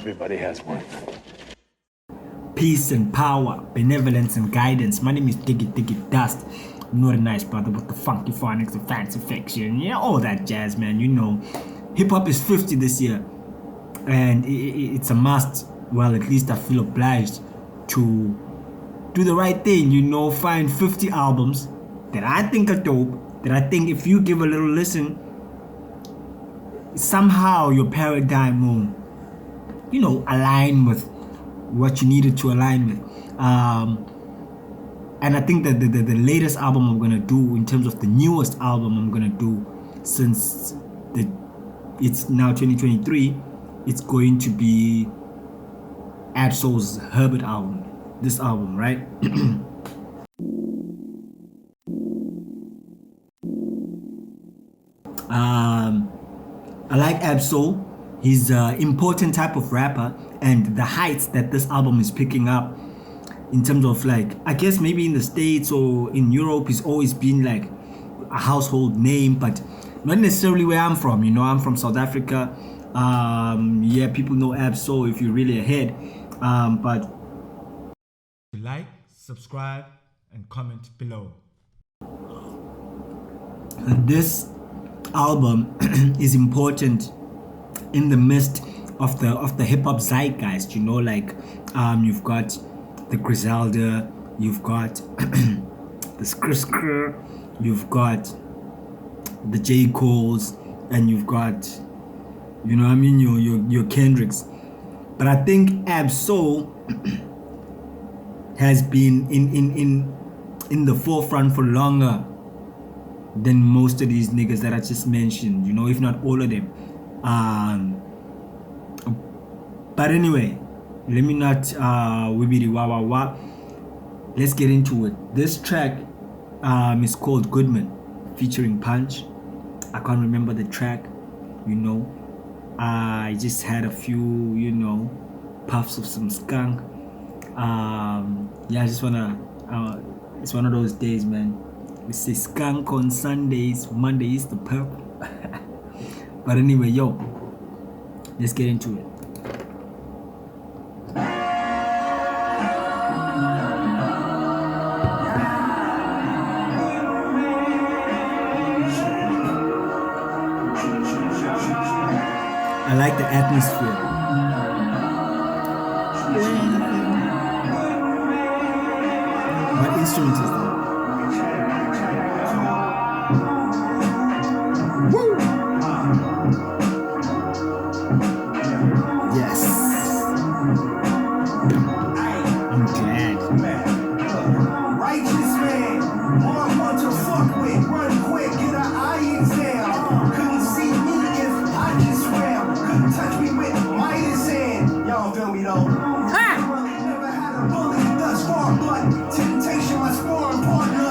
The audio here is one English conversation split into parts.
Everybody has one. Peace and power, benevolence and guidance. My name is Diggy Dust. I'm not a nice brother with the funky phonics, the fancy fiction, yeah, all that jazz, man. You know, hip hop is 50 this year, and it's a must. Well, at least I feel obliged to do the right thing. You know, find 50 albums that I think are dope. That I think if you give a little listen, somehow your paradigm will, you know, align with what you needed to align with. And I think that the latest album I'm gonna do, in terms of the newest album I'm gonna do, since it's now 2023, it's going to be Ab-Soul's Herbert album. This album, right? I like Ab-Soul. He's an important type of rapper, and the heights that this album is picking up in terms of, like, I guess maybe in the States or in Europe, he's always been like a household name, but not necessarily where I'm from. You know, I'm from South Africa. Yeah, people know Ab-Soul if you're really ahead. But like, subscribe, and comment below. This album is important in the midst of the hip hop zeitgeist. You know, like you've got the Griselda, you've got the Skr, you've got the J. Coles, and you've got, you know what I mean, your Kendricks. But I think Ab-Soul has been in the forefront for longer than most of these niggas that I just mentioned, you know, if not all of them. But anyway, let me not wibbity wah wah wah. Let's get into it. This track is called Goodman, featuring Punch. I can't remember the track, you know. I just had a few, you know, puffs of some skunk. Yeah, I just wanna, it's one of those days, man. We say skunk on Sundays, Monday is the purple. But anyway, yo, let's get into it. I like the atmosphere. What instrument is that? Woo! Yes. I'm glad. Righteous man, all I want to fuck with, run quick, get an eye exam. Couldn't see me if I just swam. Couldn't touch me with Midas hand. Y'all feel me though? Never had a bully thus far, but temptation my sparring partner.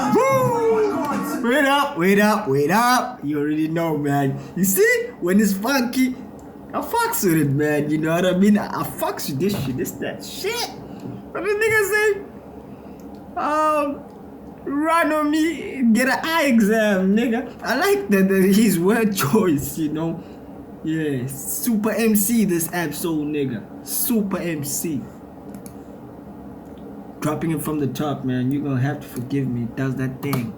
Wait up. You already know, man. You see, when it's funky, I fucks with it, man. You know what I mean? I fucks with this shit. This that shit. What the nigga say? Run on me, get an eye exam, nigga. I like that his word choice, you know. Yeah, super MC, this Ab-Soul nigga. Super MC. Dropping it from the top, man. You're gonna have to forgive me. It does that thing.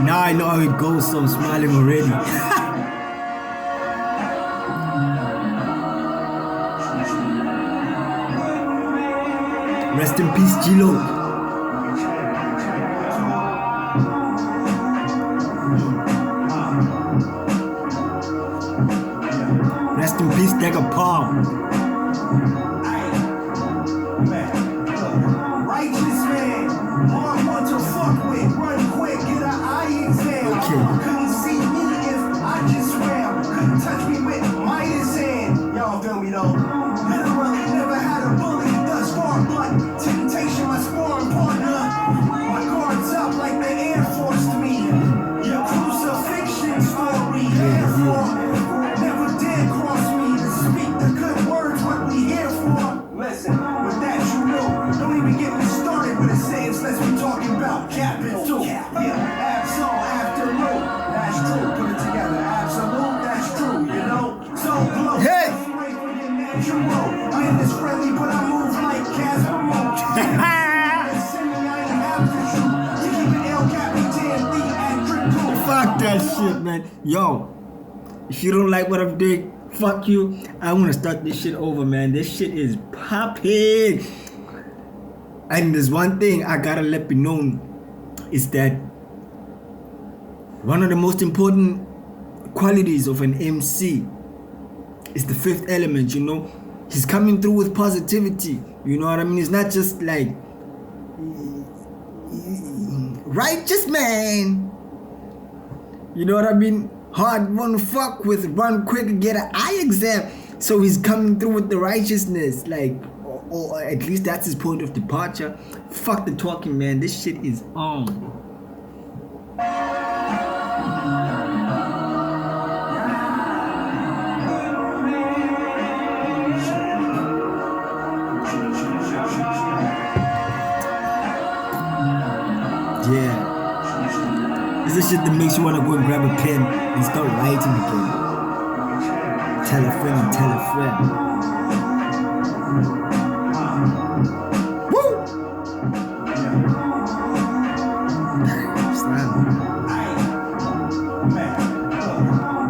Now I know how it goes, so I'm smiling already. Rest in peace, G-Lo. Rest in peace, Dagger Palm. Righteous man, all I want to fuck with, run quick, get an eye exam. Couldn't see me if I just swam. Couldn't touch me with Midas hand. Y'all feel me though? Literally never had a bully thus far, but temptation my sparring partner. My guards up like the Air Force to me. Your crucifixion story, therefore, never dare cross me to speak the good words, what we here for. Listen, with that you know, don't even get me started with a sentence, let's be talking about capital. Yeah, Ab-Soul. natural. Man, it's friendly, but I move like Casper. Fuck that shit, man. Yo, if you don't like what I'm doing, fuck you. I want to start this shit over, man. This shit is popping. And there's one thing I gotta let be known is that one of the most important qualities of an MC is the fifth element, you know. He's coming through with positivity, you know what I mean? It's not just like righteous man, you know what I mean? Hard one to fuck with, run quick and get an eye exam. So he's coming through with the righteousness, like, or at least that's his point of departure. Fuck the talking, man. This shit is on. Yeah. This is shit that makes you want to go and grab a pen and start writing again. Tell a friend and tell a friend. Woo!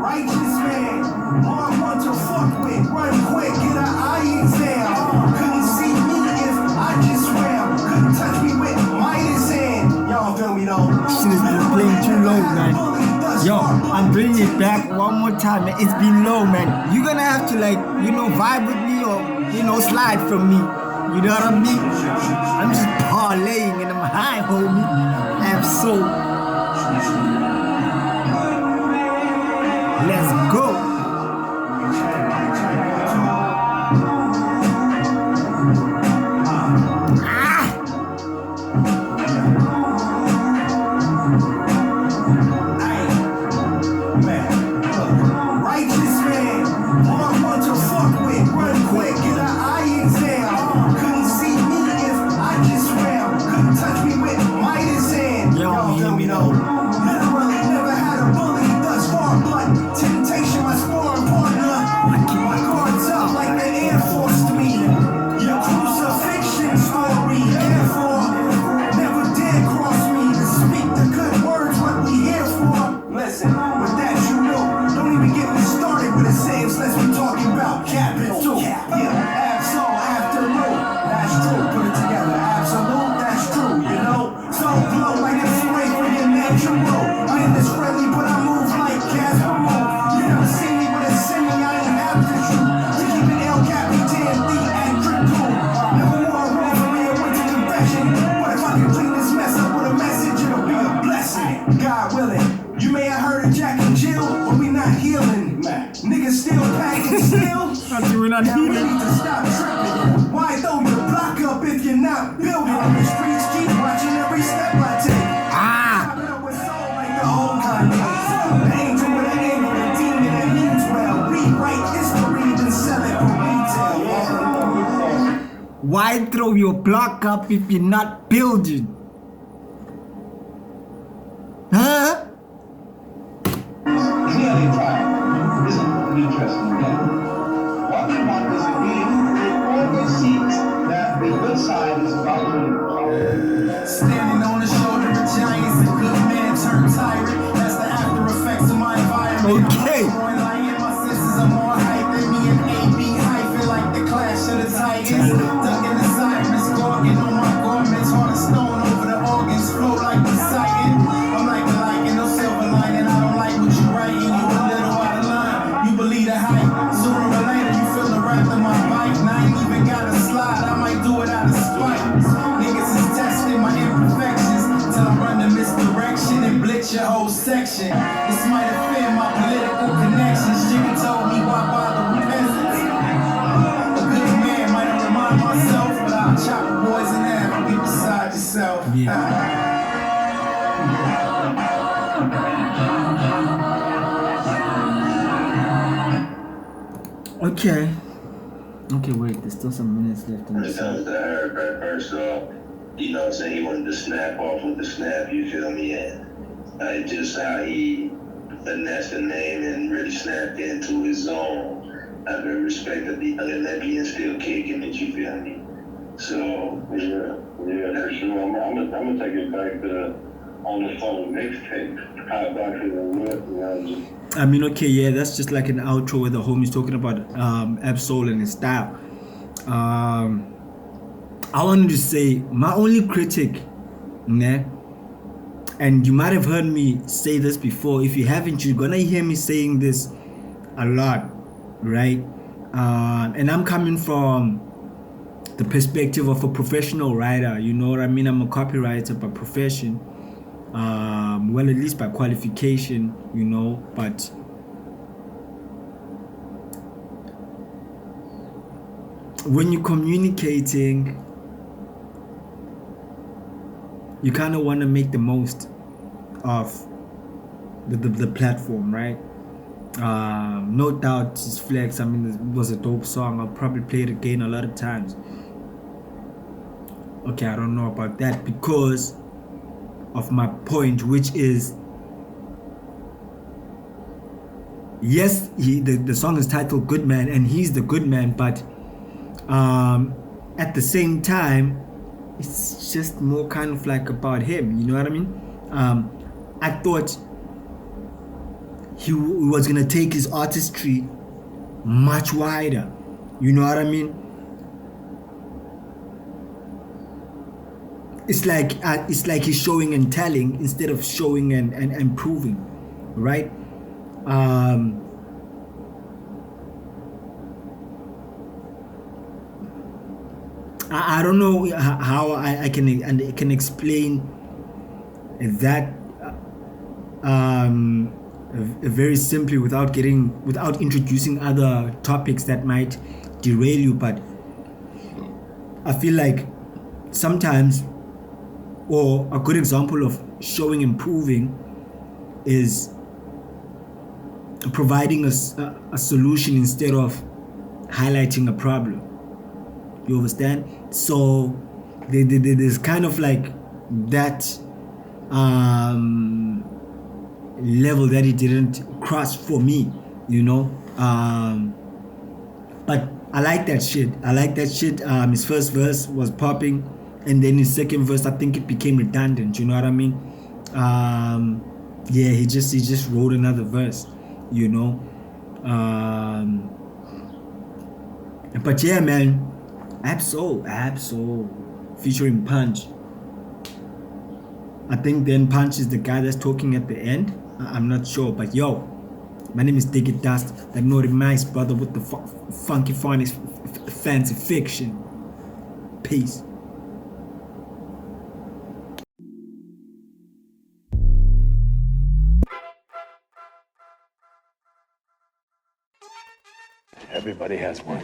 Righteous man, hard one to fuck with. Run quick, get an eye exam. Couldn't see me if I just swam. Couldn't touch me with Midas hand. Y'all feel me though? Shit has been playing too long, man. Yo, I'm bringing it back one more time, man. It's been low, man. You're gonna have to, like, you know, vibe with me or, you know, slide from me. You know what I mean? I'm just parlaying and I'm high, homie. I'm so. Let's go. We're not healing. You need to stop tripping. Why throw your block up if you're not building? The streets keep watching every step I take. Chopping up with soul like the old Kanye. The angel with an angel, the demon that means well. Rewrite history, then sell it for retail. Why throw your block up if you're not building? Huh? Clearly, time isn't an interesting game. What we want is a game that always seems that the good side is about to Standing on the shoulder of giants, a good man turned tyrant. That's the after effects of my environment. Okay. My senses are more hype than me and AB hyphen like the clash of the titans. Ducking the sirens, gorging on my garments, heart of stone over the organs, flow like the Poseidon. I'm like a lion, no silver lining. I don't like what you writing. You a little out of line. You believe the hype. Sooner or later, you feel the wrath of my bike. And I ain't even gotta slide. I might do it out of spite. Niggas is testing my imperfections till I run the misdirection and blitz your whole section. This might offend my political connections. Jimmy told me why bother with peasants. A good man might remind myself, but I'll chop the boys in half and be beside yourself. Okay. Okay, wait, there's still some minutes left in When it this. comes to Herbert, first off, you know what I'm saying, he wanted to snap off with the snap, you feel me? And just how he finessed the name and really snapped into his zone. have a respect that the other lesbians still kicking it, you feel me? So yeah, for sure. I'm gonna take it back to on the song mixtape, hot boxes and what, you know, just. I mean, okay, yeah, that's just like an outro where the homie's talking about Absol and his style. I wanted to say my only critic, nah, and you might have heard me say this before. If you haven't, you're gonna hear me saying this a lot, right? And I'm coming from the perspective of a professional writer. You know what I mean? I'm a copywriter by profession. Well, at least by qualification, you know, but when you're communicating, you kind of want to make the most of the platform, right? No doubt it's Flex. I mean, it was a dope song. I'll probably play it again a lot of times. Okay, I don't know about that because of my point, which is, yes, the song is titled Goodman and he's the good man, but at the same time, it's just more kind of like about him, you know what I mean? I thought he was gonna take his artistry much wider, you know what I mean? It's like he's showing and telling instead of showing and proving, right? I don't know how I can explain that very simply without introducing other topics that might derail you, but I feel like sometimes, or a good example of showing and proving is providing a solution instead of highlighting a problem. You understand? So there's kind of like that level that he didn't cross for me, you know. But I like that shit. His first verse was popping, and then his second verse, I think it became redundant. You know what I mean? Yeah, he just wrote another verse, you know. But yeah, man, Absol, featuring Punch. I think then Punch is the guy that's talking at the end. I'm not sure, but yo, my name is Diggy Dust, that naughty mice brother with the funky phonics, fancy fiction. Peace. Everybody has one.